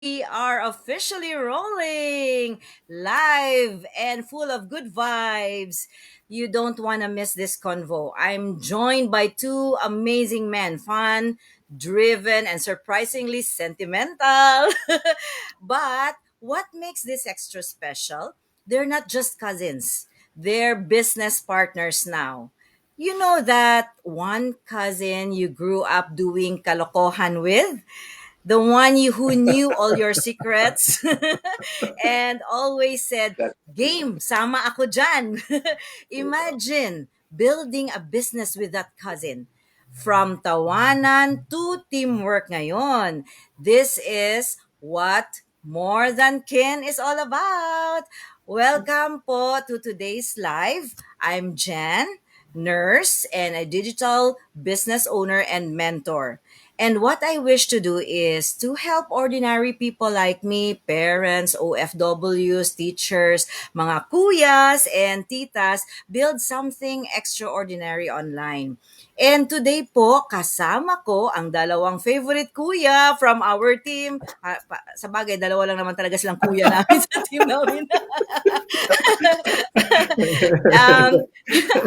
We are officially rolling live and full of good vibes. You don't want to miss this convo. I'm joined by two amazing men, fun, driven, and surprisingly sentimental. But what makes this extra special? They're not just cousins, they're business partners now. You know that one cousin you grew up doing kalokohan with? The one who knew all your secrets and always said, That's true. game, sama ako dyan. Yeah. Imagine building a business with that cousin. From tawanan to teamwork ngayon. This is what More Than Kin is all about. Welcome po to today's live. I'm Jen, nurse and a digital business owner and mentor. And what I wish to do is to help ordinary people like me, parents, OFWs, teachers, mga kuyas and titas, build something extraordinary online. And today po, kasama ko ang dalawang favorite kuya from our team. Sa bagay, dalawa lang naman talaga silang kuya namin sa team namin. um,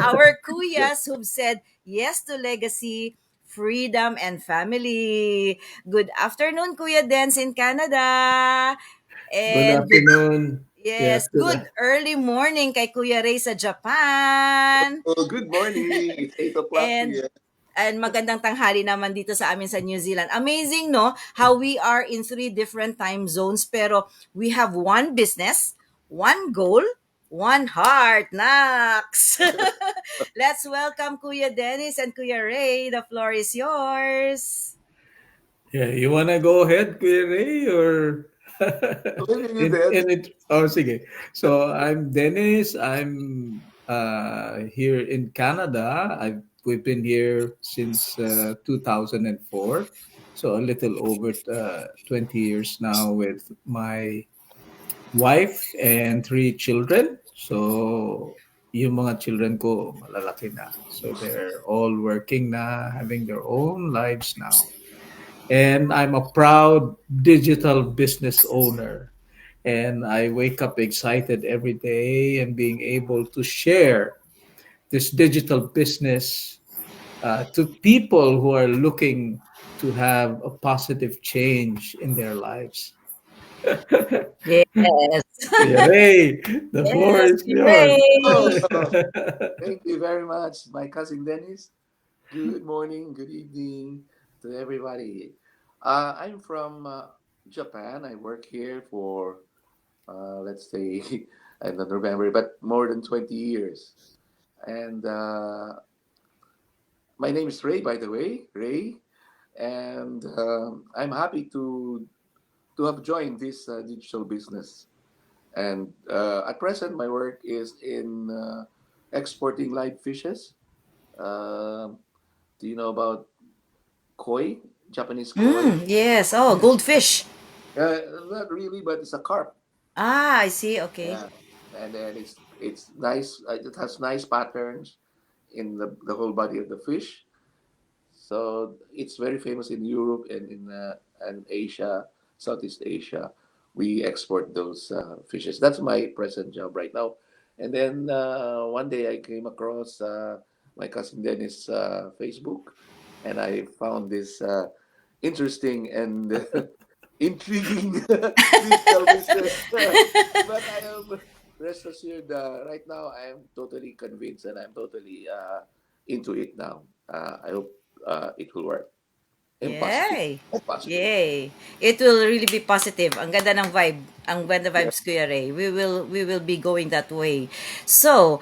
our kuyas who've said yes to legacy, freedom, and family. Good afternoon, Kuya Dance in Canada. Good And good, afternoon. Yes, yes, good. good early morning kay Kuya Ray sa Japan. Oh, good morning. It's 8 o'clock And here. magandang tanghali naman dito sa amin sa New Zealand. Amazing, no? How we are in three different time zones pero we have one business, one goal, one heart. Nax! Let's welcome Kuya Dennis and Kuya Ray. The floor is yours. Yeah, you wanna go ahead, Kuya Ray, or Maybe you did. in it? Oh, sige. So I'm Dennis. I'm here in Canada. We've been here since 2004, so a little over 20 years now with my wife and three children. So yung mga children ko malalaki na. So they're all working na, having their own lives now. And I'm a proud digital business owner. And I wake up excited every day and being able to share this digital business to people who are looking to have a positive change in their lives. Yes. Kuya Ray, the floor Yes, is Kuya yours. Oh, Ray. thank you very much, my cousin Dennis. Good morning, good evening to everybody. I'm from Japan. I work here for, let's say, I don't remember, but more than 20 years. And my name is Ray, by the way, Ray. And I'm happy to have joined this digital business. And at present, my work is in exporting live fishes. Um do you know about koi, Japanese koi? Yes. Oh, goldfish. Not really, but it's a carp. Ah, I see. Okay. Yeah, and then it's nice. It has nice patterns in the whole body of the fish. So it's very famous in Europe and Asia, Southeast Asia. We export those fishes. That's my present job right now. And then one day I came across my cousin Dennis' Facebook, and I found this interesting and intriguing digital business. But I am rest assured, right now I am totally convinced and I'm totally into it now. I hope it will work and positive, Yay! positive. Yay! It will really be positive. Ang ganda ng vibe. Ang ganda Yeah. vibes, Kuya Ray. We will be going that way. So,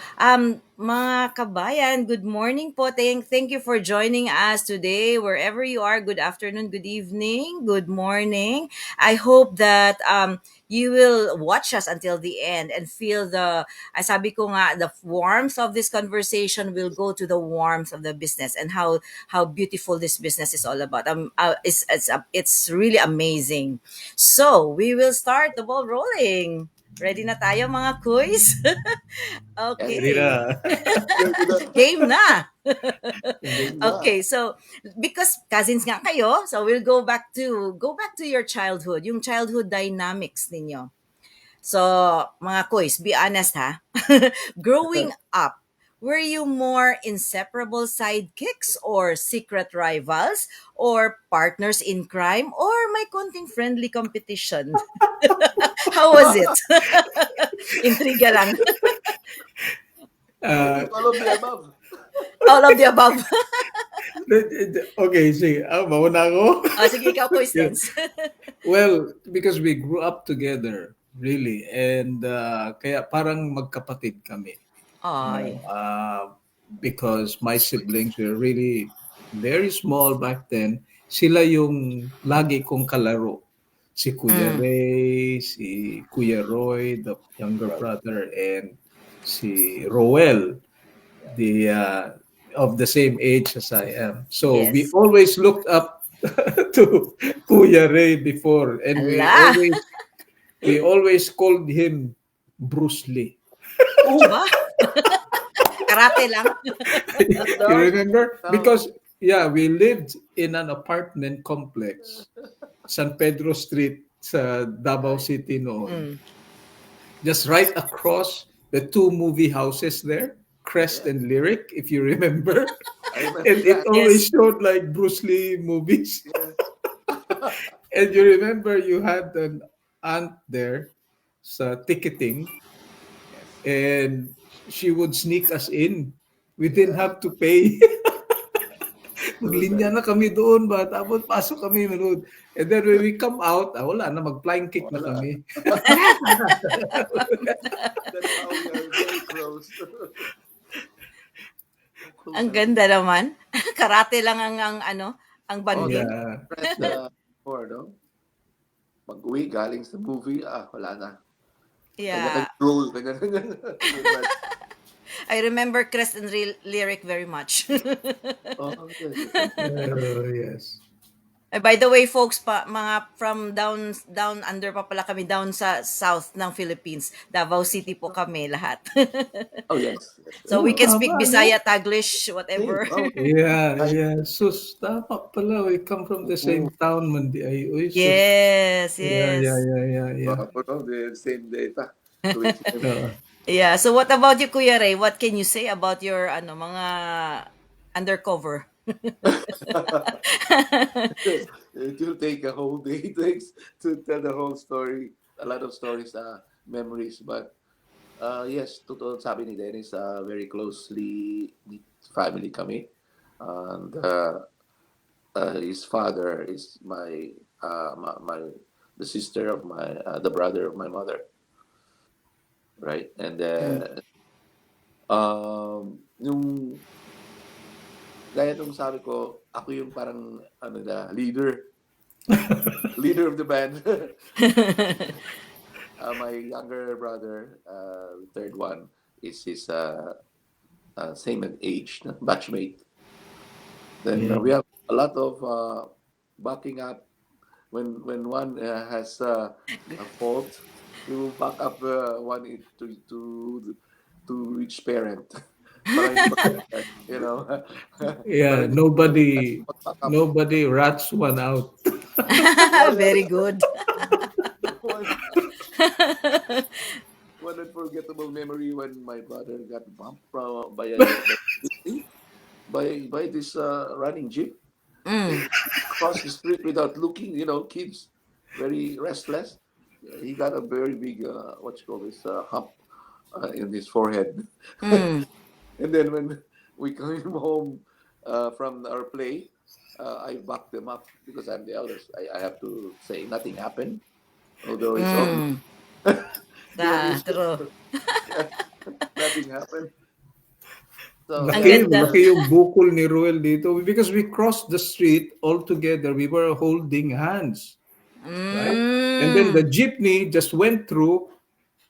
mga kabayan, good morning po. Thank you for joining us today. Wherever you are, good afternoon, good evening, good morning. I hope that you will watch us until the end and feel sabi ko nga, the warmth of this conversation will go to the warmth of the business and how beautiful this business is all about. It's really amazing. So we will start the ball rolling. Ready na tayo mga quiz? Yes. Ready Okay. na. You're good. Game na. Yun nga. Okay, so because cousins nga kayo, so we'll go back to your childhood, yung childhood dynamics ninyo. So, mga kuys, be honest ha. Growing up, were you more inseparable sidekicks or secret rivals or partners in crime or may konting friendly competition? How was it? Intriga lang. I think all of the above. All of the above. Okay, sige. Mauna ako. Sige, ikaw, kuys, Yeah. Dens. Well, because we grew up together, really. And kaya parang magkapatid kami. Ay. Because my siblings were really very small back then. Sila yung lagi kong kalaro. Si Kuya Ray, si Kuya Roy, the younger brother, and si Roel, the of the same age as I am. So we Yes. always looked up to Kuya Ray before, and Ala. we always called him Bruce Lee. Ba? Karate lang. You remember? No. Because we lived in an apartment complex, San Pedro Street sa Davao City noon. Just right across the two movie houses there, Crest and Lyric, if you remember. I remember And it that. always Yes. showed like Bruce Lee movies. And you remember you had an aunt there sa ticketing, and she would sneak us in. We didn't have to pay. Maglinya na kami doon ba? Tapos pasok kami manood. And then when we come out, wala na, mag-flying kick na Wala. kami. That's how we are very close. Ang ganda naman. Karate lang ang ang Oh, banding. Yeah. friends before, no? Pag-uwi, galing sa movie, wala na. Yeah. Kanya-kanya role, kanya-kanya. I remember Crest and Lyric very much. Oh, yes. Yes. By the way, folks, mga from down under pa pala kami, down sa south ng Philippines. Davao City po kami lahat. Oh, yes. So we can Tama, speak no? Bisaya, Taglish, whatever. Oh, Yeah. Sus, tama pala. We come from the same town, Mandi. Ay, uy, sus. Yes, Yeah. yes. the same data. Coincidence. Yeah. So what about you, Kuya Ray? What can you say about your mga undercover? It will take a whole day to tell the whole story. A lot of stories, memories. But yes, totoo sabi ni Dennis, very closely knit family kami. And his father is the sister of the brother of my mother, right? And then yung gaya nung sabi ko, ako yung parang leader of the band. My younger brother, the third one, is his same age, batchmate. Then we have a lot of backing up when one has a fault. We will back up one to each parent. You know. Yeah, nobody rats one out. Very good. One unforgettable memory when my brother got bumped by this running jeep. Across the street without looking. Kids very restless. He got a very big hump in his forehead. And then when we came home from our play, I backed them up because I'm the eldest. I have to say nothing happened, although it's obvious. True. Nothing happened. So Ang Laki, ganda. laki yung bukol ni Ruel dito because we crossed the street all together. We were holding hands. Right? And then the jeepney just went through,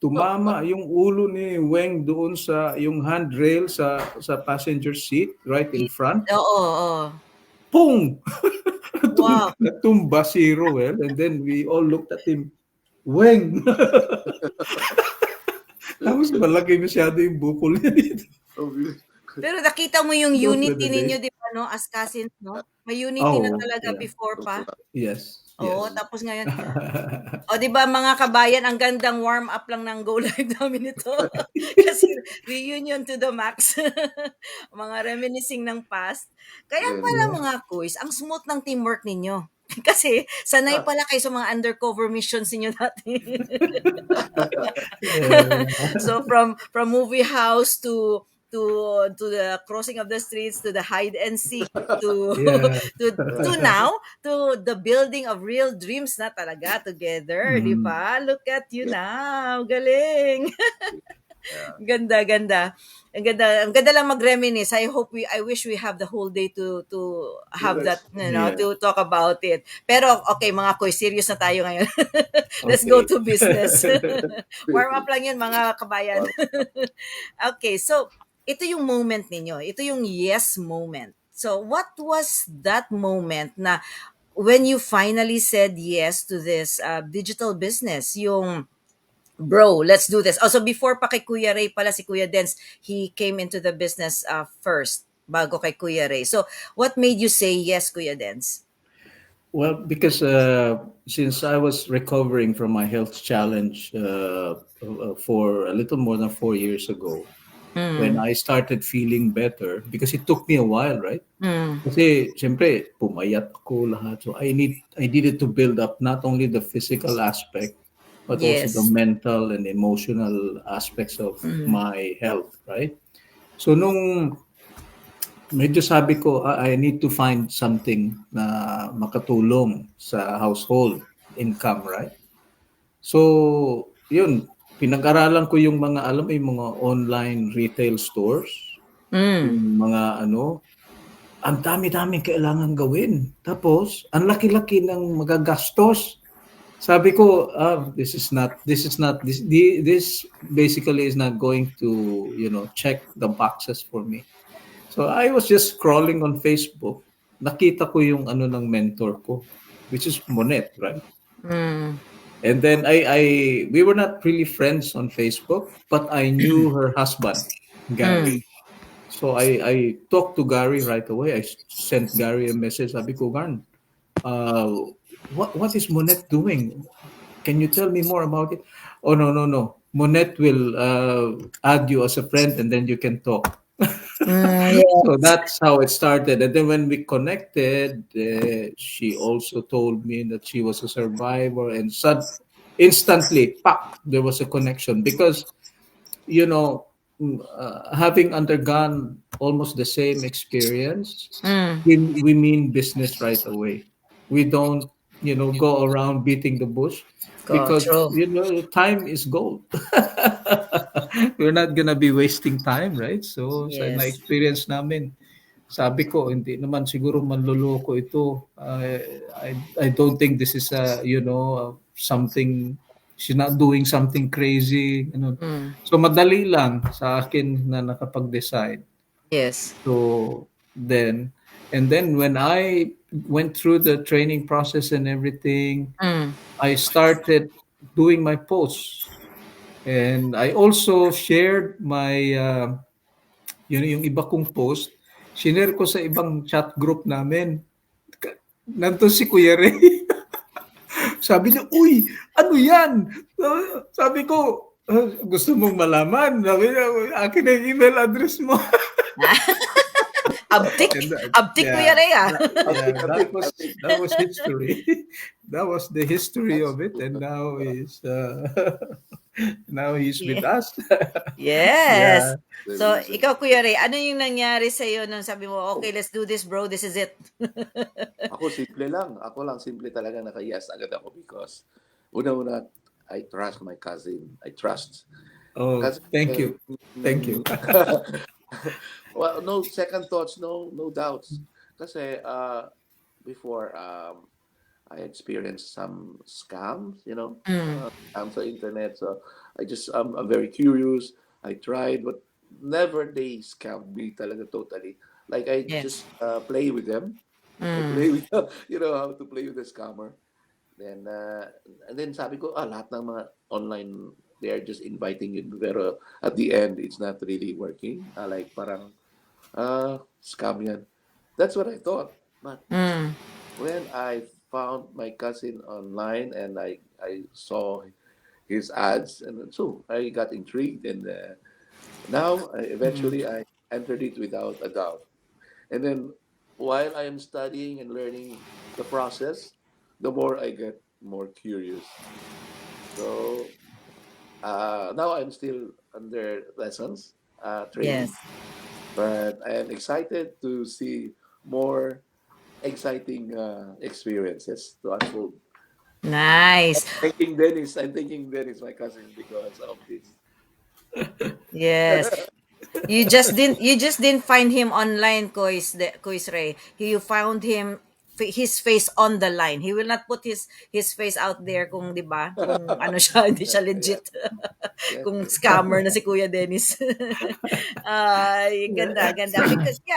tumama yung ulo ni Weng doon sa yung handrail sa passenger seat right in front. Oo. Pung! Wow. Natumba si Ruel, and then we all looked at him. Weng! Tapos malaki masyado yung bukol niya dito. obvious. Pero nakita mo yung Those were unity the ninyo, days. 'di ba, 'no, as cousins, 'no? May unity na Oh, talaga yeah. before pa. Yes, Oo, yes. tapos ngayon, o 'di ba mga kabayan, ang gandang warm up lang ng Go Live namin ito. Kasi reunion to the max. Mga reminiscing ng past. Kaya pala Yeah. mga kuys, ang smooth ng teamwork ninyo. Kasi sanay pala kayo sa mga undercover missions ninyo dati. Yeah. So from movie house to the crossing of the streets, to the hide and seek, to Yeah. to now to the building of real dreams na talaga together, di Mm. ba? Look at you now, galing. Yeah. Ganda, ganda. Ang ganda lang mag-reminisce. I wish we have the whole day to have that, Yeah. to talk about it. Pero okay, mga koy, serious na tayo ngayon. Let's go Okay. to business. Warm up lang 'yun, mga kabayan. Okay, so ito yung moment ninyo. Ito yung yes moment. So what was that moment na when you finally said yes to this digital business? Yung bro, let's do this. Also, before pa kay Kuya Ray pala, si Kuya Dens, he came into the business first, bago kay Kuya Ray. So, what made you say yes, Kuya Dens? Well, because since I was recovering from my health challenge for a little more than 4 years ago, when Mm, I started feeling better, because it took me a while, right? mm, Kasi siyempre pumayat ko lahat. So I needed to build up not only the physical aspect but also the yes. mental and emotional aspects of Mm, my health, right? So nung medyo sabi ko, I need to find something na makatulong sa household income, right? So, yun, pinag-aralan ko yung mga, alam mo, yung mga online retail stores, mm, yung mga ano, ang dami-daming kailangan gawin. Tapos, ang laki-laki ng magagastos. Sabi ko, this basically is not going to, check the boxes for me. So I was just scrolling on Facebook. Nakita ko yung ano ng mentor ko, which is Monet, right? mm, And then we were not really friends on Facebook, but I knew her husband, mm. Gary. So I talked to Gary right away. I sent Gary a message. Sabi ko, Garn, uh, what is Monet doing? Can you tell me more about it? Oh, no, no, no. Monet will add you as a friend and then you can talk. Mm, So yes. that's how it started. And then when we connected, she also told me that she was a survivor, and instantly, pop, there was a connection because, you know, having undergone almost the same experience, Mm. we mean business right away. We don't, go around beating the bush Go, because, true. time is gold. We're not gonna be wasting time, right? So sa Yes. na-experience namin, sabi ko, hindi naman siguro manloloko ito. I don't think this is something, she's not doing something crazy. Mm. So madali lang sa akin na nakapag-decide. Yes. So then, and then when I went through the training process and everything, Mm. I started doing my posts. And I also shared my, yung iba kong post, shinare ko sa ibang chat group namin. Nandun si Kuya Ray. Sabi niya, uy, ano yan? Sabi ko, gusto mong malaman? Sabi niya, akin na yung email address mo. Abtik. And Abtik, Kuya yeah, Ray, ah. yeah, I think. that was history. That was the history That's of it, good. and now now he's with Yeah. us. Yes. Yeah. The So, reason. ikaw, Kuya Ray, ano yung nangyari sa'yo nung sabi mo, okay, let's do this, bro, this is it? Ako simple lang. Ako lang simple talaga naka-yes agad ako because una-una, I trust my cousin. I trust. Oh, Kasi, thank you. Thank you. well, no second thoughts, no doubts. Kasi before I experienced some scams, Mm. scams on internet. So I'm very curious. I tried, but never they scammed me talaga totally. Like I Yes. just play with them. I Mm. play with how to play with the scammer. Then and then sabi ko, lahat ng mga online, they are just inviting you. Pero at the end, it's not really working. Like parang Scam yan. That's what I thought. But Mm. when I found my cousin online and I saw his ads, and so I got intrigued, and now Mm. eventually I entered it without a doubt. And then while I am studying and learning the process, the more I get more curious. So now I'm still under lessons, Yes. training, but I am excited to see more exciting experiences to unfold. Nice. I'm thanking Dennis, my cousin, because of this. Yes. You just didn't find him online, Kois Ray. You found him his face on the line. He will not put his face out there kung 'di ba? Kung ano siya, hindi siya Yes, legit. yes, Kung yes. scammer na si Kuya Dennis. Ay, ganda, Yes. ganda.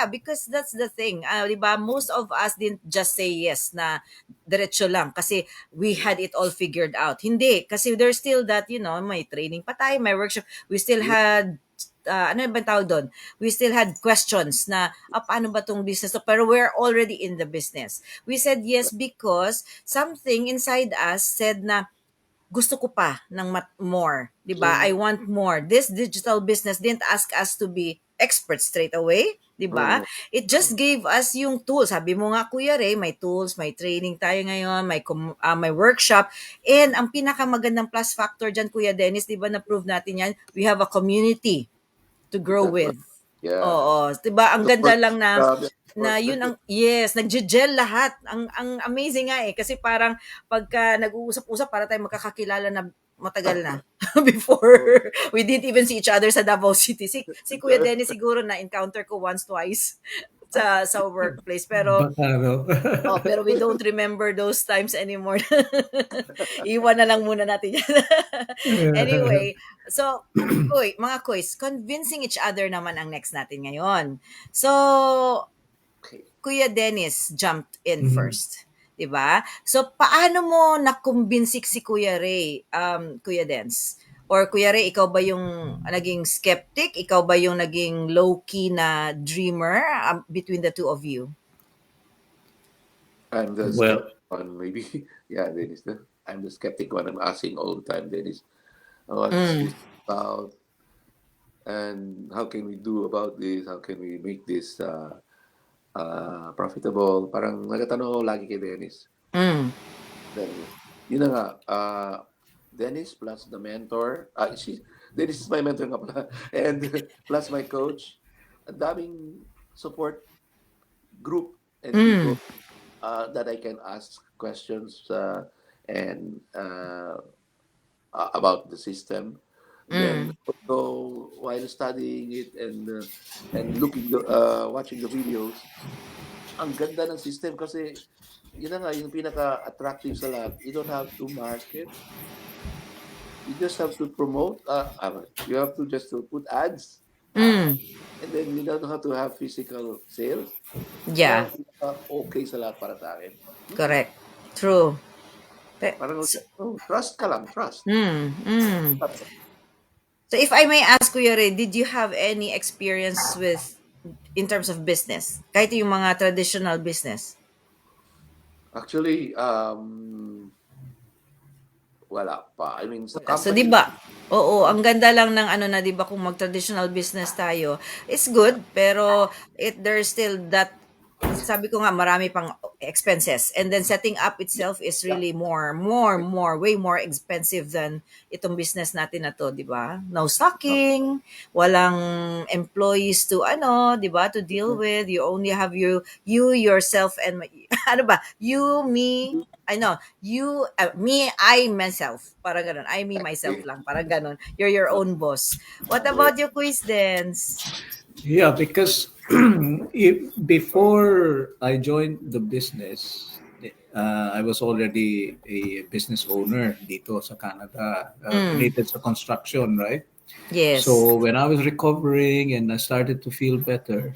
Because that's the thing. 'Di ba? Most of us didn't just say yes na diretso lang kasi we had it all figured out. Hindi, kasi there's still that, may training pa tayo, may workshop. We still Yes, had ano ba tawag doon? We still had questions na, paano ba tong business to? Pero we're already in the business. We said yes because something inside us said na, gusto ko pa ng more, 'di ba? I yeah. want more. This digital business didn't ask us to be experts straight away, 'di ba? Mm, It just gave us yung tools. Sabi mo nga Kuya Ray, may tools, may training tayo ngayon, may workshop. And ang pinakamagandang plus factor diyan Kuya Dennis, 'di ba na-prove natin 'yan? We have a community to grow that's right. with. Yeah. Oo, 'di ba? Ang ganda Support. lang na Grabe ang na support. yun ang yes, nagje-gel lahat. Ang amazing nga eh kasi parang pagka nag-uusap-usap para tayong magkakakilala na matagal na before Oh, we didn't even see each other sa Davao City. Si Kuya Dennis siguro na encounter ko once twice sa workplace pero Baka, no? pero we don't remember those times anymore. Iwan na lang muna natin yan. Anyway, so, mga kuys, convincing each other naman ang next natin ngayon. So, okay. Kuya Dennis jumped in Mhm. first. 'Di ba? So, paano mo nakumbinsik si Kuya Ray, Kuya Dens? Or Kuya Ray, ikaw ba yung naging skeptic? Ikaw ba yung naging low-key na dreamer between the two of you? I'm the Well, skeptic one, maybe. Yeah, Dennis. I'm the skeptic one. I'm asking all the time, Dennis, what's Mm. this about? And how can we do about this? How can we make this profitable? Parang nagtatanong ako lagi kay Dennis. Mm. Then, yun na nga, Dennis plus the mentor. Dennis is my mentor nga pala. And plus my coach. Ang daming support group and Mm. people that I can ask questions and about the system. Then Mm. also while studying it and watching the videos, ang ganda ng system kasi yun na nga yung pinaka-attractive sa lahat. You don't have to market. You just have to promote. You have to just to put ads, Mm. and then you don't have to have physical sales. Yun Yeah, ang okay sa lahat para sa akin. correct. True. Parang So, trust ka lang, trust. mm. So if I may ask Kuya Ray, did you have any experience in terms of business? Kahit yung mga traditional business? Actually, wala pa. I mean, sa Wala. So, 'di company, ba? Oo, ang ganda lang ng ano na 'di ba kung mag-traditional business tayo. It's good, pero there's still that sabi ko nga marami pang expenses and then setting up itself is yeah, really way more expensive than itong business natin na to, 'di ba? No stocking, walang employees to ano, 'di ba, to deal with. You only have you yourself and ano ba? You, me, I know, you, me, I, myself. Parang ganun. I, me, myself exactly. lang. Parang ganun. You're your own boss. What Yes. about your quiz dance? yeah, because before I joined the business, I was already a business owner dito sa Canada, Mm, related to construction, right? yes. So when I was recovering and I started to feel better,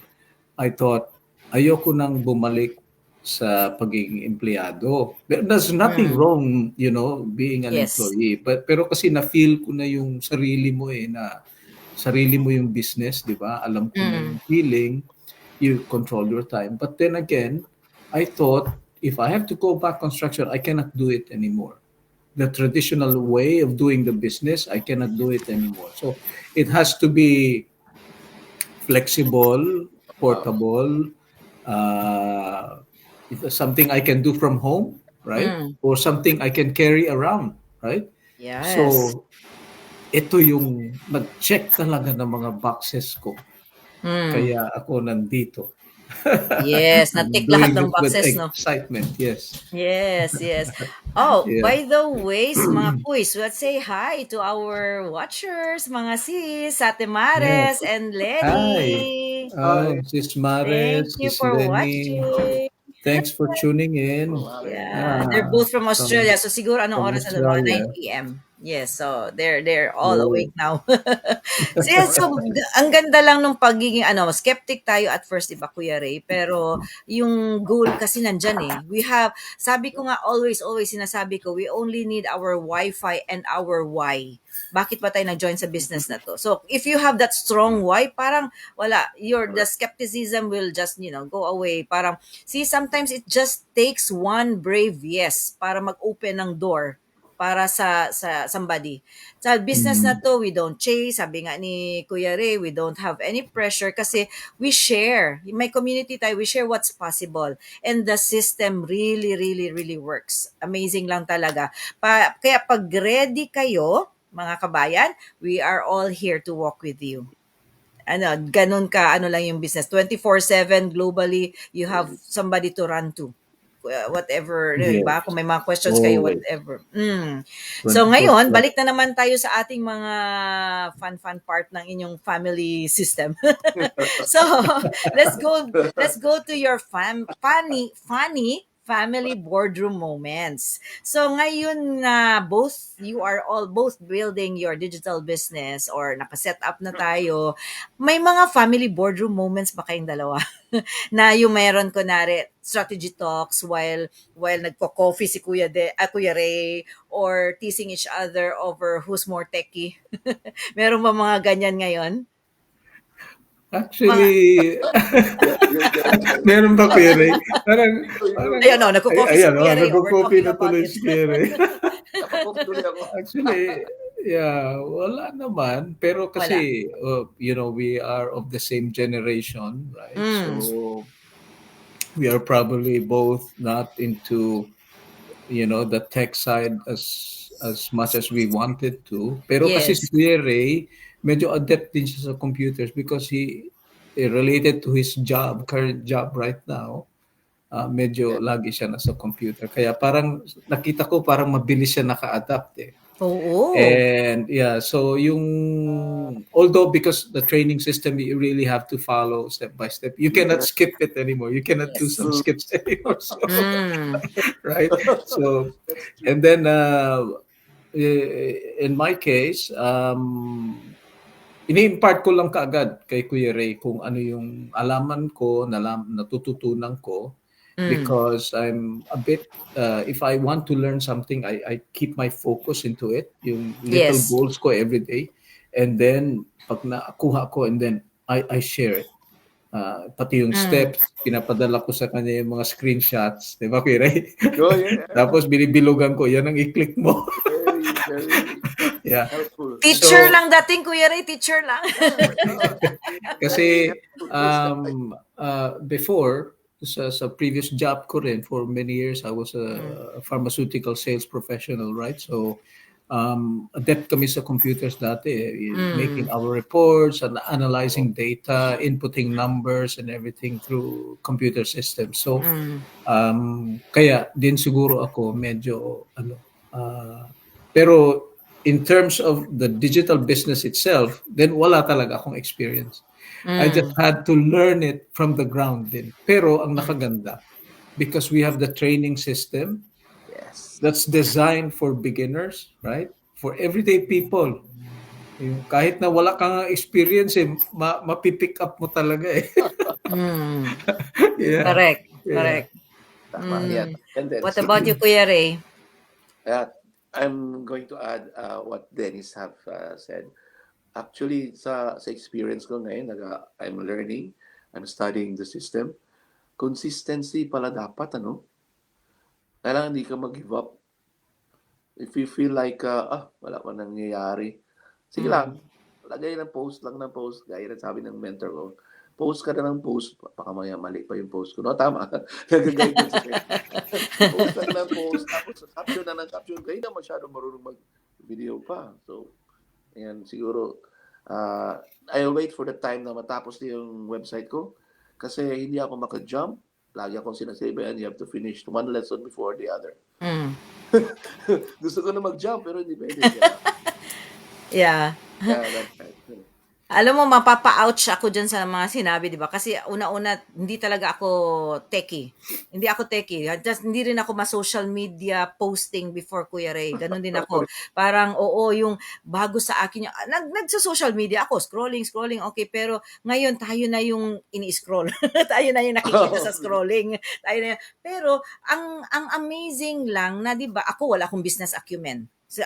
I thought, ayoko nang bumalik sa pagiging empleyado. There's nothing Mm, wrong, being an yes. employee. Pero kasi na-feel ko na yung sarili mo na sarili mo yung business, di ba? Alam ko na Mm, yung feeling. you control your time. But then again, I thought if I have to go back construction, I cannot do it anymore. The traditional way of doing the business, I cannot do it anymore. So it has to be flexible, Wow. portable, uh, it's something I can do from home, right? Mm. Or something I can carry around, right? Yes. So ito yung nag-check talaga ng mga boxes ko. Mm. Kaya ako nandito. Yes, I'm na-tick lahat doing ng it with boxes, no? excitement. Yes. Yes, yes. Oh, Yeah. by the way, mga quiz, let's say hi to our watchers, mga sis, Ate Mares Yes. and Hi. Lenny. Hi. Sis Thank Mares, you Sis for Lenny. watching. Thanks for tuning in. Wow. Yeah, they're both from From Australia. So siguro anong oras na doon? Mga Australia. 9 p.m. Yes, so they're all Oh, awake now. So, yeah, so ang ganda lang nung pagiging skeptic tayo at first, 'di ba, Kuya Ray? Pero yung goal kasi nandyan eh. We have, sabi ko nga always sinasabi ko, we only need our Wi-Fi and our why. Bakit ba tayo nag-join sa business na to? So if you have that strong why, parang wala, the skepticism will just, go away. Parang, see, sometimes it just takes one brave yes para mag-open ng door para sa somebody. Sa business na mm, to, we don't chase. Sabi nga ni Kuya Ray, we don't have any pressure kasi we share. May community tayo, we share what's possible. And the system really, really, really works. Amazing lang talaga. Kaya pag ready kayo, mga kabayan, we are all here to walk with you. Ganun ka, lang yung business. 24/7 globally, you have somebody to run to. Whatever, di yes. ba? Kung may mga questions kayo, Always. whatever. Mm. So 24 ngayon, plus. balik na naman tayo sa ating mga fun part ng inyong family system. So, let's go to your funny family boardroom moments. So ngayon na both building your digital business or nakaset up na tayo, may mga family boardroom moments ba kayong dalawa? Na yung meron kunwari strategy talks while nagko-coffee si Kuya Ray, or teasing each other over who's more techie. Meron ba mga ganyan ngayon? Mga Actually, You're meron ba Kuya Ray? Parang, you ayun, nagko-coffee si ayan, Kuya Ray, oh, we're nagko-copy talking na about tuloy it. si Kuya Ray. Napakopi tuloy ako. Actually, yeah, wala naman. Pero Wala. kasi, we are of the same generation, right? Mm. So, we are probably both not into, the tech side as much as we wanted to. Pero kasi si Yes. Kuya Ray, medyo adept din siya sa computers because related to his current job right now, medyo Yeah. lagi siya nasa computer. Kaya parang nakita ko parang mabilis siya naka-adapt eh. Oo. And yeah, so although because the training system you really have to follow step by step. You cannot Yeah. skip it anymore. You cannot do Yes. some skips anymore. So, Mm. right? So That's true. and then in my case, ini-impart ko lang kaagad kay Kuya Ray kung ano yung alaman ko, natututunan ko Mm. because I'm a bit if I want to learn something, I keep my focus into it, yung little Yes. goals ko every day, and then pag nakuha ko and then I share it. Pati yung Mm. steps, pinapadala ko sa kanya yung mga screenshots, di ba, Kuya Ray? Oh, yeah. Tapos binibilugan ko, yan ang i-click mo. Very, very Yeah. helpful. Teacher So, lang dating, Kuya Ray, teacher lang. Oh, very kasi helpful. Very step-by-step. before, sa previous job ko rin, for many years, I was Mm. a pharmaceutical sales professional, right? So, adept kami sa computers dati, making Mm. our reports and analyzing data, inputting numbers and everything through computer systems. So, Mm. kaya din siguro ako medyo, pero in terms of the digital business itself, then wala talaga akong experience. I just Mm. had to learn it from the ground din. Pero ang nakaganda, because we have the training system Yes. that's designed for beginners, right? For everyday people. Yung kahit na wala kang experience, mapipick up mo talaga eh. Mm. Yeah. Correct. Yeah. Correct. Tama yan. Mm. And then, What about you, Kuya Ray? uh, I'm going to add what Dennis have said. Actually, sa experience ko ngayon, I'm learning. I'm studying the system. Consistency pala dapat, ano? Kailangan hindi ka mag-give up. If you feel like, wala pa nangyayari, sige lang, lagay ng post lang ng post, gaya ng sabi ng mentor ko, post ka na ng post, baka maya mali pa yung post ko. No, tama. Nag-guide sa akin. Post ka na ng post, tapos caption na ng caption, kayo na masyado marunong mag-video pa. So, ayan, siguro, I'll wait for the time na matapos na yung website ko kasi hindi ako maka-jump. Lagi akong sinasabihan, you have to finish one lesson before the other. Gusto ko na mag-jump pero hindi pwede. Yeah. Yeah, that's right. Alam mo, mapapa-ouch ako dyan sa mga sinabi, di ba? Kasi una-una, hindi talaga ako techie. Hindi ako techie. Just, hindi rin ako ma-social media posting before Kuya Ray. Ganon din ako. Parang, oo, yung bago sa akin, nagsa-social media ako, scrolling, okay. Pero ngayon, tayo na yung ini-scroll. Tayo na yung nakikita sa scrolling. Tayo na pero, ang amazing lang na, di ba, ako wala akong business acumen. So,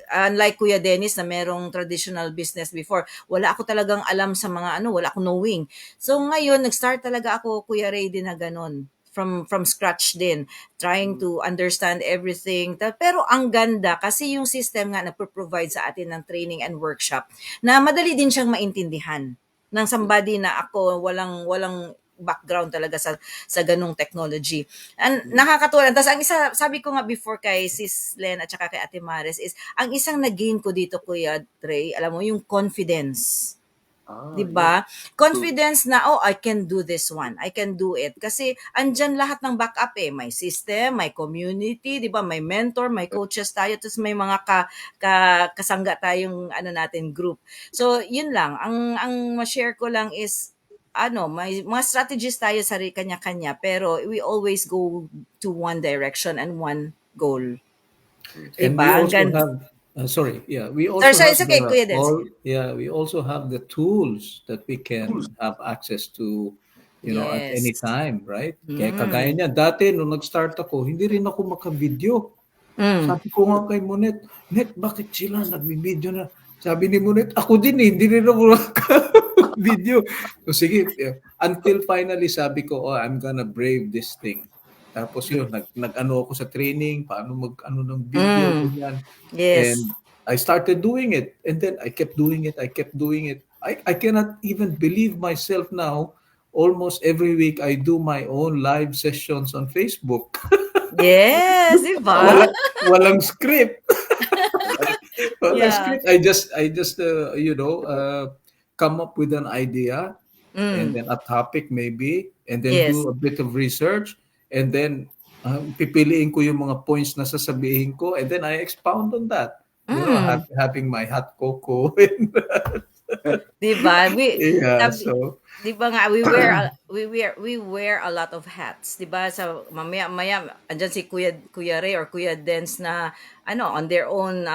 unlike Kuya Dennis na merong traditional business before, wala ako talagang alam sa mga wala akong knowing. So ngayon, nag-start talaga ako, Kuya Ray, din na ganun. From scratch din, trying to understand everything. Pero ang ganda kasi yung system nga nagpo-provide sa atin ng training and workshop na madali din siyang maintindihan ng somebody na ako walang background talaga sa ganung technology. And nakakatuwa. Tapos ang isa, sabi ko nga before kay Sis Len at saka kay Ate Maris is, ang isang nag-gain ko dito, Kuya Trey, alam mo, yung confidence. Diba? Confidence na, I can do this one. I can do it. Kasi andyan lahat ng backup May system, may community, diba? May mentor, may coaches tayo, tapos may mga kasangga tayong natin group. So, yun lang. Ang ma-share ko lang is, may mga strategies tayo sa kanya-kanya, pero we always go to one direction and one goal. And we also have we also have we also have the tools that we can have access to, at any time, right? Kaya kagaya niya, dati nung nag-start ako, hindi rin ako maka-video. Sabi ko nga kay Monet, bakit sila nag-video na? Sabi ni Monet, ako din hindi rin ako video. So sige, until finally sabi ko, I'm gonna brave this thing. Tapos yun, nag-ano ako sa training, paano mag-ano ng video, ganyan. Yes. And I started doing it. And then I kept doing it. I cannot even believe myself now. Almost every week, I do my own live sessions on Facebook. Yes, diba? Walang script. Walang script. I just come up with an idea and then a topic maybe, and then do a bit of research, and then pipiliin ko yung mga points na sasabihin ko, and then I expound on that. Having my hot cocoa. Diba? Diba nga, we wear a lot of hats. Diba? So, maya, andyan si Kuya Ray or Kuya Dens na, on their own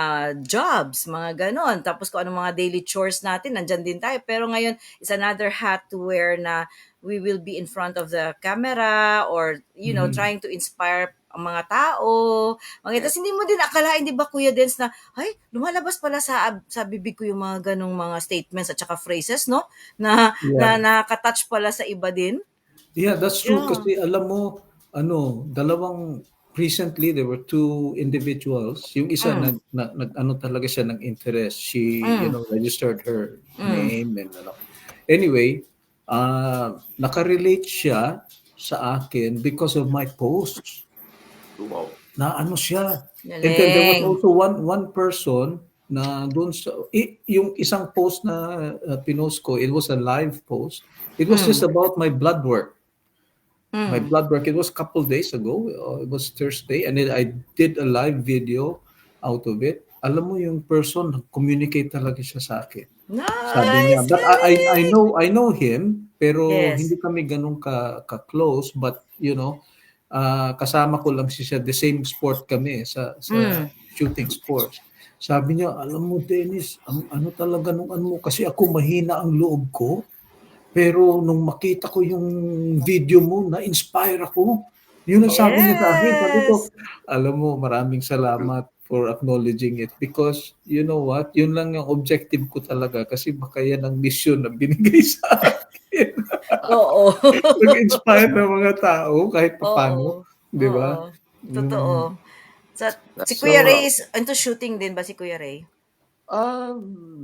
jobs, mga ganon. Tapos kung ano mga daily chores natin, andyan din tayo. Pero ngayon, is another hat to wear na we will be in front of the camera or, trying to inspire ang mga tao. Tapos hindi mo din akalain, di ba, Kuya Dens, na, lumalabas pala sa bibig ko yung mga ganong mga statements at saka phrases, no? Na nakatouch pala sa iba din. Yeah, that's true. Kasi alam mo, recently, there were two individuals. Yung isa, talaga siya ng interest. She, registered her name and Anyway, nakarelate siya sa akin because of my posts. Wow. Na siya. And then there was also one person na doon sa, yung isang post na pinost ko, it was a live post. It was just about my blood work. My blood work, it was a couple days ago. It was Thursday. And then I did a live video out of it. Alam mo yung person, communicate talaga siya sa akin. Nice! Sabi niya, but I know him, pero hindi kami ganun ka-close, but kasama ko lang siya, the same sport kami sa shooting sports. Sabi niya, alam mo Dennis, talaga nung kasi ako mahina ang loob ko, pero nung makita ko yung video mo, na-inspire ako. Yun ang sabi niya sa akin. Sabi ko, alam mo, maraming salamat. for acknowledging it because you know what, yun lang yung objective ko talaga kasi baka yan ang mission na binigay sa akin. Oo. Mag-inspire ng mga tao kahit papano, Oo. di ba? Oo. Mm. Totoo. So, si That's Kuya So, Ray is into shooting din ba si Kuya Ray?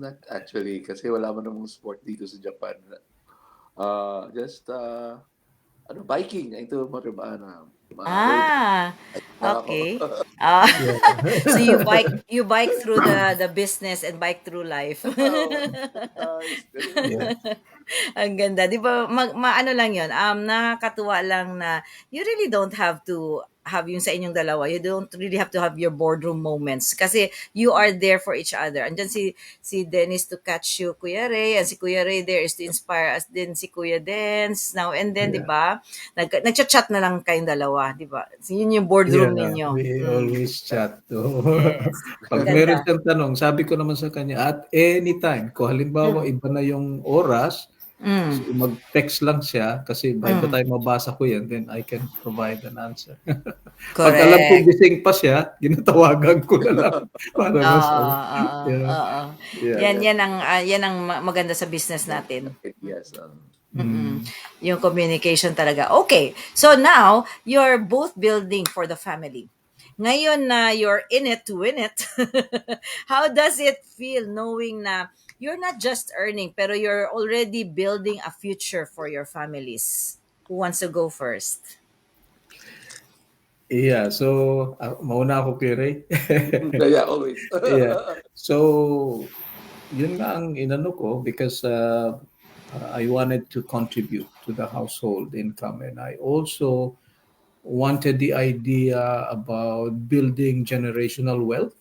not actually kasi wala man namang sport dito sa Japan. Just biking, ito road Ah, na ako. okay. Ah, yeah. so you bike through the business and bike through life. Oh, nice. Ganun. Yeah. Ang ganda. 'Di ba maano lang 'yon, nakakatuwa lang na you really don't have to have yung sa inyong dalawa. You don't really have to have your boardroom moments kasi you are there for each other. Andiyan si Dennis to catch you, Kuya Ray, and si Kuya Ray there is to inspire us din si Kuya Dens now and then, 'di Yeah. ba? Nagchat-chat na lang kayong dalawa, 'di ba? So, yun yung boardroom Yeah, ninyo. we always chat. Oh. Yes. Ang Pag meron ganda. siyang tanong, sabi ko naman sa kanya, at anytime, kung halimbawa Mm. iba na yung oras, so Mm. mag-text lang siya kasi by the Mm. time mabasa ko yan, then I can provide an answer. Pag alam ko Correct. gising pa siya, ginatawagan ko na lang para Oo, masabi. oo, Yeah, oo. yeah. Yan yan ang maganda sa business natin. Yes. Mm. Mm. Yung communication talaga. Okay. So now, you're both building for the family. Ngayon na you're in it to win it, how does it feel knowing na you're not just earning, pero you're already building a future for your families? Who wants to go first? Yeah, so mauna ako kay Ray. Yeah, always. Yeah. So, yun nga ang inano ko because I wanted to contribute to the household income and I also wanted the idea about building generational wealth,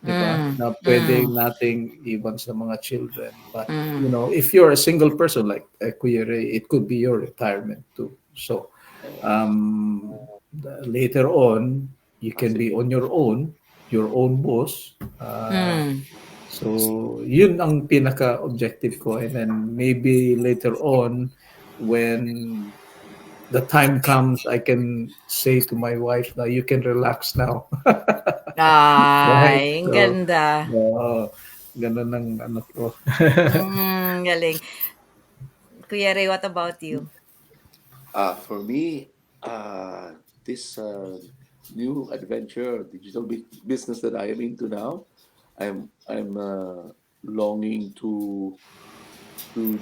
di ba? Mm, Na pwede mm, nating iwan sa mga children. But, mm. if you're a single person like Kuya Ray, it could be your retirement too. So, um, later on, you can be on your own boss. Mm. So, yun ang pinaka-objective ko. And then maybe later on, when the time comes, I can say to my wife na you can relax now. Right? Ay, ang So, ganda. ganun ang ano ko. Galing. Kuya Ray, what about you? For me, this new adventure, digital business that I am into now, I'm longing to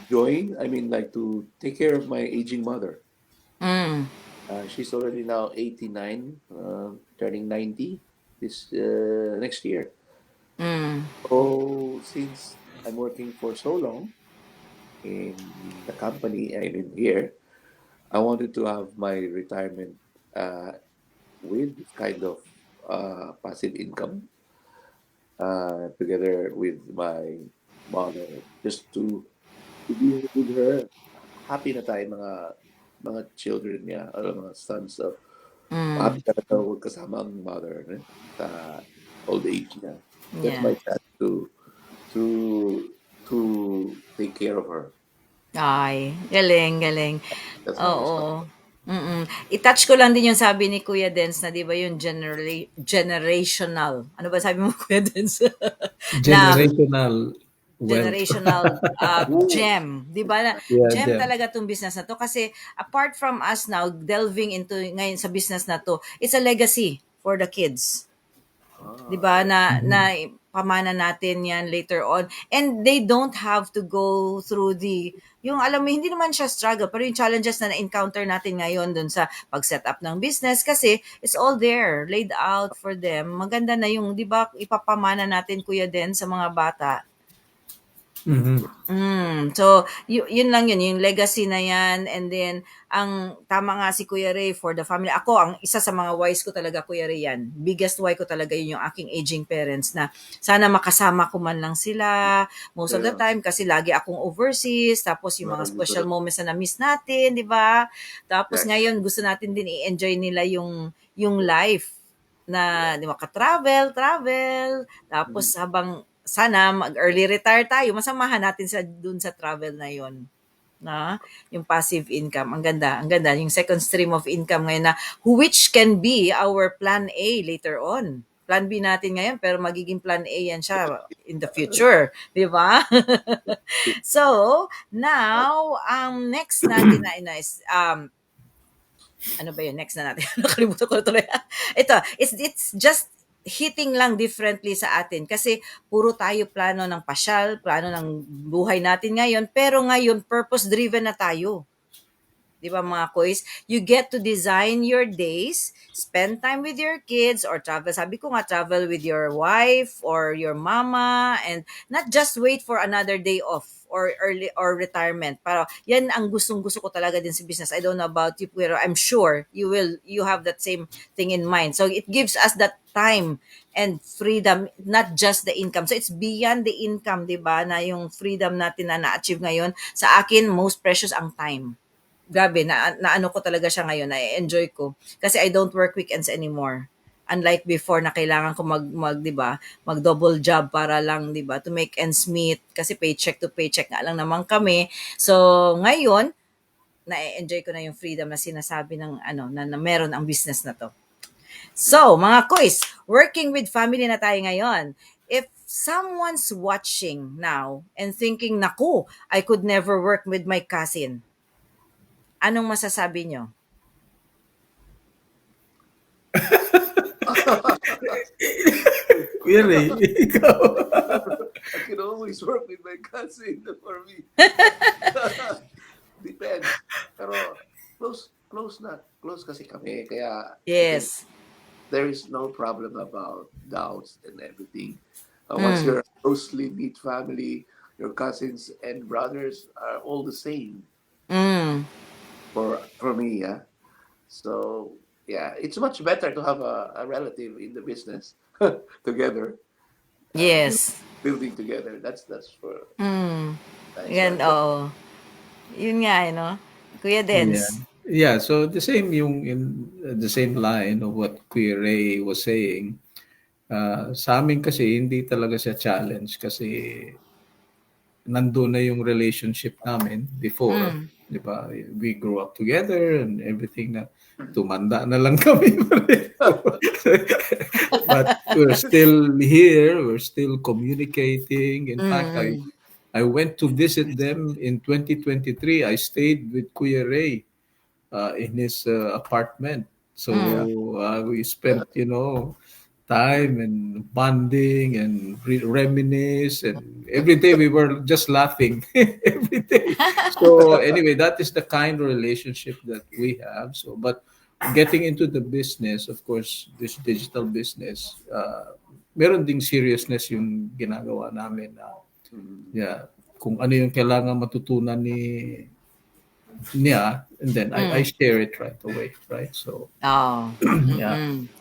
join. I mean, like to take care of my aging mother. Mm, She's already now 89, turning 90 this next year. mm, So since I'm working for so long in the company I'm in here, I wanted to have my retirement uh, with this kind of passive income together with my mother, just to be with her. Happy na tayo mga children niya or mga sons. So, mm. happy talaga huwag kasama ang mother sa old age niya. That's Yeah. my chance to to take care of her. Ay, galing, galing. That's my Oo. responsibility. I-touch ko lang din yung sabi ni Kuya Dens na 'di ba yung generational. Ano ba sabi mo Kuya Dens? Na Generational wealth. generational Ooh, gem, 'di ba? Na Yeah, gem Jem. talaga tong business na to kasi apart from us now delving into ngayon sa business na to, it's a legacy for the kids. 'Di ba yes. Mhm. na pamana natin 'yan later on and they don't have to go through yung alam mo hindi naman siya struggle pero yung challenges na na-encounter natin ngayon dun sa pag-set up ng business kasi it's all there laid out for them. Maganda na yung 'di ba ipapamana natin kuya din sa mga bata. Mhm. So, yun lang yun, yung legacy na yan. And then, ang tama nga si Kuya Ray for the family. Ako, ang isa sa mga whys ko talaga, Kuya Ray, yan. Biggest why ko talaga yun yung aking aging parents na sana makasama ko man lang sila most of the Yeah. time kasi lagi akong overseas. Tapos yung mga Marami ko special na. moments na na-miss natin, di ba? Tapos Yes. ngayon, gusto natin din i-enjoy nila yung life na di travel, tapos Mhm. habang sana mag-early retire tayo, masamahan natin sa dun sa travel na yon na yung passive income. Ang ganda. Yung second stream of income ngayon na which can be our plan A later on. Plan B natin ngayon, pero magiging plan A yan siya in the future. Di ba? So, now, next natin na is, ano ba yun? Next na natin. Nakalimutan ko na tuloy. Ito, it's just hitting lang differently sa atin kasi puro tayo plano ng pasyal, plano ng buhay natin ngayon, pero ngayon purpose-driven na tayo. Di ba mga kois? You get to design your days, spend time with your kids, or travel. Sabi ko nga, travel with your wife or your mama, and not just wait for another day off or early or retirement. Pero yan ang gustong-gusto ko talaga din sa business. I don't know about you, pero I'm sure you have that same thing in mind. So it gives us that time and freedom, not just the income. So it's beyond the income, di ba, na yung freedom natin na na-achieve ngayon. Sa akin, most precious ang time. Grabe, na ano ko talaga siya ngayon, na-enjoy ko. Kasi I don't work weekends anymore. Unlike before na kailangan ko mag 'di ba, mag double job para lang 'di ba, to make ends meet kasi paycheck to paycheck nga lang naman kami. So, ngayon na-enjoy ko na yung freedom na sinasabi ng ano na meron ang business na to. So, mga kuys, working with family na tayo ngayon. If someone's watching now and thinking, naku, I could never work with my cousin, anong masasabi nyo? Kuya Ray, ikaw. I can always work with my cousin for me. Depends. Pero close na. Close kasi kami. Kaya Yes. there is no problem about doubts and everything. Once you're a closely knit family, your cousins and brothers are all the same Mm. for me, yeah. So yeah, it's much better to have a relative in the business together, Yes. building together. That's for Mm. nice Yan, one. oo. Yun nga, no? Kuya Yeah. Dens. Yeah, so the same yung in the same line of what Kuya Ray was saying. Sa amin kasi hindi talaga siya challenge kasi nandun na yung relationship namin before, Mm. 'di ba? We grew up together and everything na tumanda na lang kami pareho. But we're still here, we're still communicating. In fact, Mm. I went to visit them in 2023. I stayed with Kuya Ray in his apartment. So Mm. we spent, time and bonding and reminisce, and every day we were just laughing every day. So anyway, that is the kind of relationship that we have. So, but getting into the business, of course, this digital business, meron ding seriousness yung ginagawa namin na, yeah, kung ano yung kailangan matutunan niya, and then I share it right away, right? So, Oh. yeah. Mm-mm.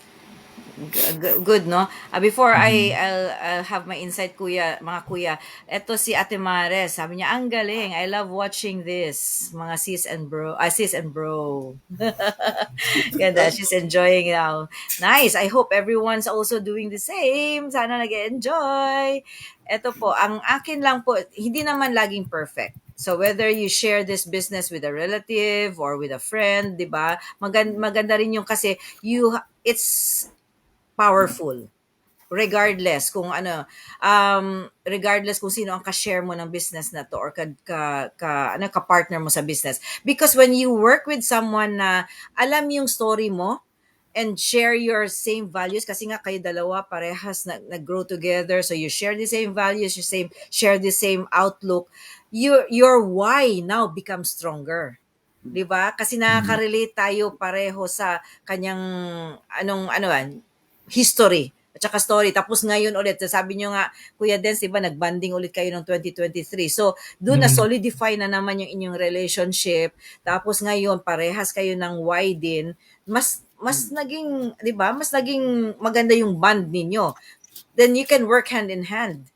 Good, no? Before I'll have my insight, kuya, mga kuya. Ito si Ate Mares, sabi niya, ang galing. I love watching this. Mga sis and bro. Ganda, she's enjoying now. Nice. I hope everyone's also doing the same. Sana nag-enjoy. Ito po, ang akin lang po, hindi naman laging perfect. So whether you share this business with a relative or with a friend, 'di ba? Maganda rin yung kasi it's powerful regardless kung regardless kung sino ang ka-share mo ng business na to or ka-partner mo sa business, because when you work with someone na alam yung story mo and share your same values, kasi nga kayo dalawa parehas nag-grow together, so you share the same values, share the same outlook, your why now becomes stronger. 'Di ba? Kasi nakaka-relate tayo pareho sa kanyang history at saka story. Tapos ngayon ulit, sabi nyo nga, Kuya Dens, diba, nag-banding ulit kayo noong 2023. So, doon na solidify na naman yung inyong relationship. Tapos ngayon, parehas kayo ng why din. Mas naging, di ba, mas naging maganda yung bond ninyo. Then you can work hand in hand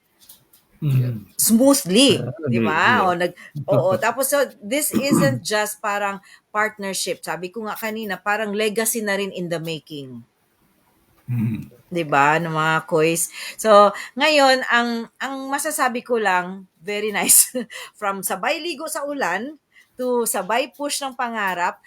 smoothly, di ba? Yeah. Tapos so this isn't just parang partnership. Sabi ko nga kanina, parang legacy na rin in the making. 'Di ba, ng mga kois. So, ngayon ang masasabi ko lang, very nice. From sabay ligo sa ulan to sabay push ng pangarap,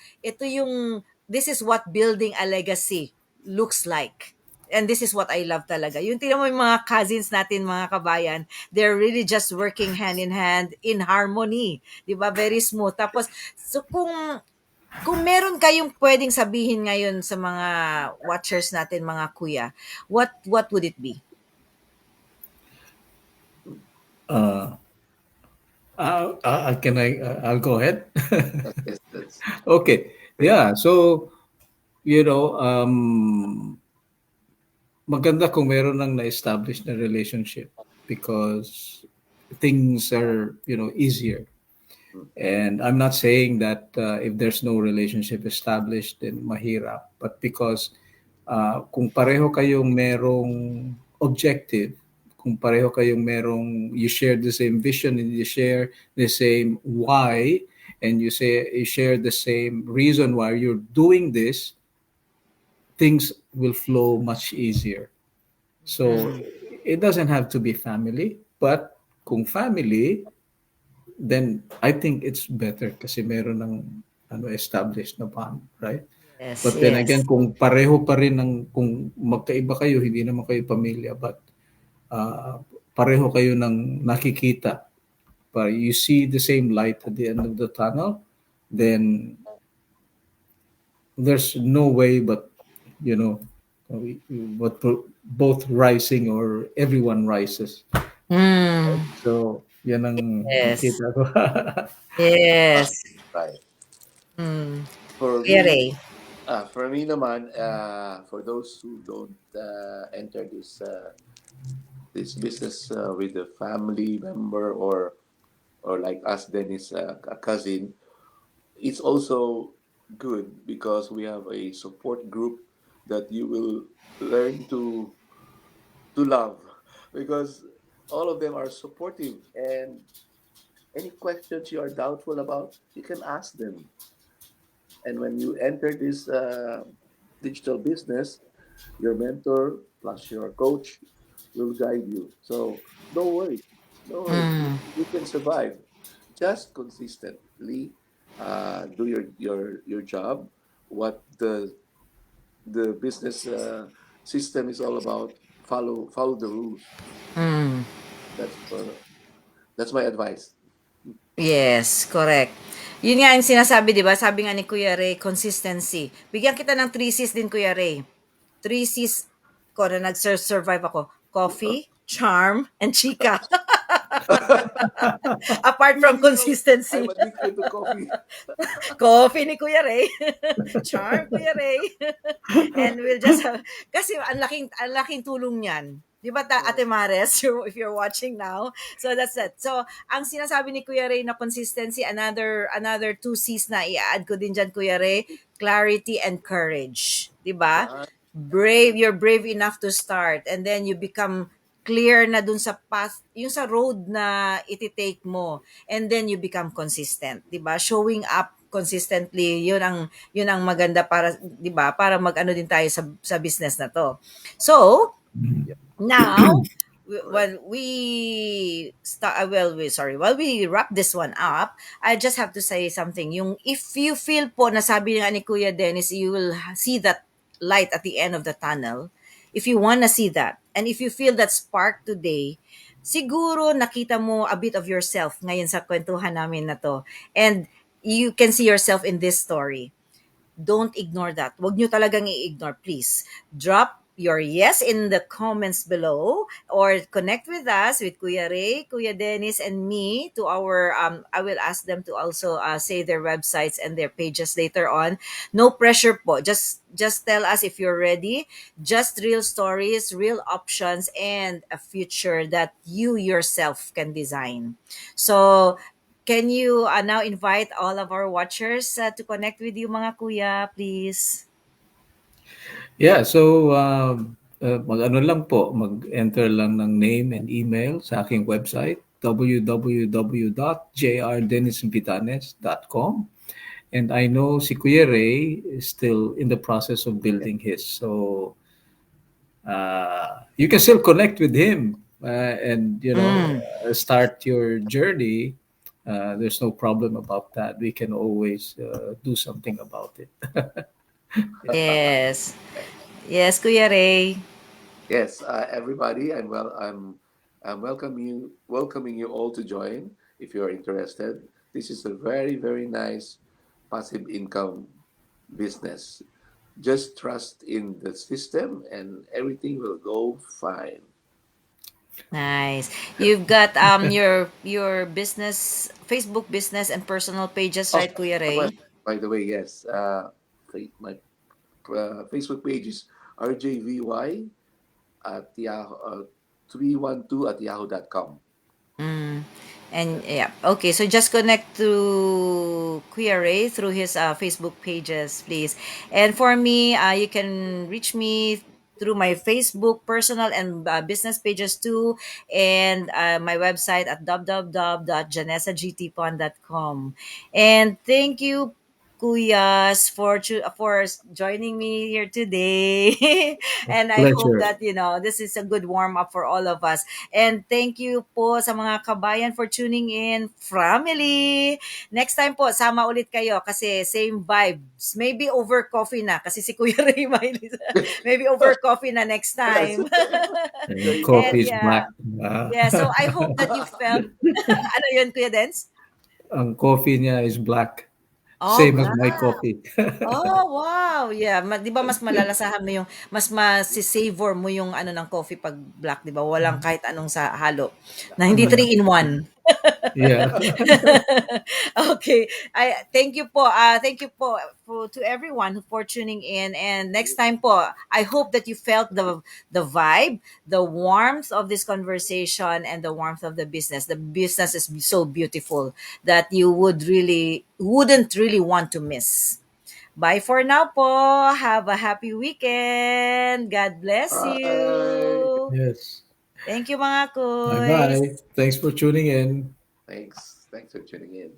this is what building a legacy looks like. and this is what I love talaga. Yung tingnan mo yung mga cousins natin, mga kabayan, they're really just working hand in hand in harmony. 'Di ba? Very smooth. Tapos so kung meron kayong pwedeng sabihin ngayon sa mga watchers natin, mga kuya, what would it be? Uh, I'll go ahead. Yes, that's Okay. Yeah. So, maganda kung meron ng na-establish na relationship because things are, easier. And I'm not saying that if there's no relationship established, then mahirap. But because kung pareho kayong merong objective, kung pareho kayong merong, you share the same vision and you share the same why, and you share the same reason why you're doing this, things will flow much easier. So Mm. it doesn't have to be family, but kung family, then I think it's better kasi meron ng established na bond, right? Yes, But then again, yes. kung pareho pa rin kung magkaiba kayo, hindi naman kayo pamilya, but uh, pareho kayo ng nakikita, but you see the same light at the end of the tunnel, then there's no way but, you know, but both rising or everyone rises. Mm. So, yan ang Yes. nakita ko. right. Yes. Right. Mm. For Kuya me, Ray. naman, for those who don't enter this business with a family member or like us, Dennis, a cousin, it's also good because we have a support group that you will learn to love because all of them are supportive, and any questions you are doubtful about, you can ask them. And when you enter this digital business, your mentor plus your coach will guide you. So don't worry, don't worry. Mm. You can survive. Just consistently do your job. What the business system is all about. Follow the rules. Mm. That's for that's my advice. Yes, correct. Yun nga yung sinasabi, 'di ba? Sabi nga ni Kuya Ray, consistency. Bigyan kita ng 3 C's din, Kuya Ray. 3 C's ko na nag-survive ako. Coffee, charm, and chika. Apart from I'm consistency. addicted to coffee. Coffee ni Kuya Ray. Charm, Kuya Ray. And we'll just have, kasi ang laking tulong niyan. Di ba, Ate Mares, if you're watching now? So that's it. So, ang sinasabi ni Kuya Ray na consistency, another two C's na i-add ko din dyan, Kuya Ray, clarity and courage. Di ba? Yeah. You're brave enough to start, and then you become clear na dun sa path, yung sa road na iti-take mo, and then you become consistent, 'di ba? Showing up consistently, yun ang maganda para, 'di ba? Para mag-ano din tayo sa business na 'to. So, now, Correct. while we wrap this one up, I just have to say something. Yung if you feel po, na sabi nga ni Kuya Dennis, you will see that light at the end of the tunnel. If you wanna see that, and if you feel that spark today, siguro nakita mo a bit of yourself ngayon sa kwentuhan namin na to. And you can see yourself in this story. Don't ignore that. Huwag nyo talagang i-ignore, please. Drop your yes in the comments below, or connect with us, with Kuya Ray, Kuya Dennis, and me to our, I will ask them to also say their websites and their pages later on. No pressure po. Just tell us if you're ready. Just real stories, real options, and a future that you yourself can design. So, can you now invite all of our watchers to connect with you, mga kuya, please? Yeah, so mag-ano lang po, mag-enter lang ng name and email sa aking website, www.jrdennisvitanes.com. And I know si Kuya Ray is still in the process of building his. So you can still connect with him and, Mm, start your journey. There's no problem about that. We can always do something about it. yes. Yes, Kuya Ray. Yes, everybody, I'm welcoming you all to join if you're interested. This is a very, very nice passive income business. Just trust in the system and everything will go fine. Nice. You've got your business Facebook business and personal pages, Oh, right, Kuya well, Ray? by the way, yes, my Facebook page is RJVY at Yahoo, 312 at yahoo.com. Mm. And yeah, okay. So just connect to Kuya Ray through his Facebook pages, please. And for me, you can reach me through my Facebook personal and business pages too, and my website at www.janessagtpon.com. And thank you, Kuyas, for joining me here today. And I hope Pleasure. that this is a good warm up for all of us. And thank you po sa mga kabayan for tuning in. Family! Next time po, sama ulit kayo kasi same vibes. Maybe over coffee na kasi si Kuya Ray Miley. Maybe over coffee na next Yes. time. And Very And coffee coffee. is black. yeah. Yeah, so I hope that you felt ano yun, Kuya Dens? Ang coffee niya is black. Oh, Same as black. my coffee. Oh, wow. Yeah, 'di ba mas malalasahan mo yung mas masi-savor mo yung ano ng coffee pag black, 'di ba? Walang kahit anong sa halo. Na hindi Mm, 3 in 1. yeah. Okay. Thank you po to everyone who for tuning in, and next time po, I hope that you felt the vibe, the warmth of this conversation and the warmth of the business. The business is so beautiful that you wouldn't really want to miss. Bye for now po. Have a happy weekend. God bless Bye. you. Yes. Thank you mga Bye bye. kuys. Thanks for tuning in. Thanks. Thanks for tuning in.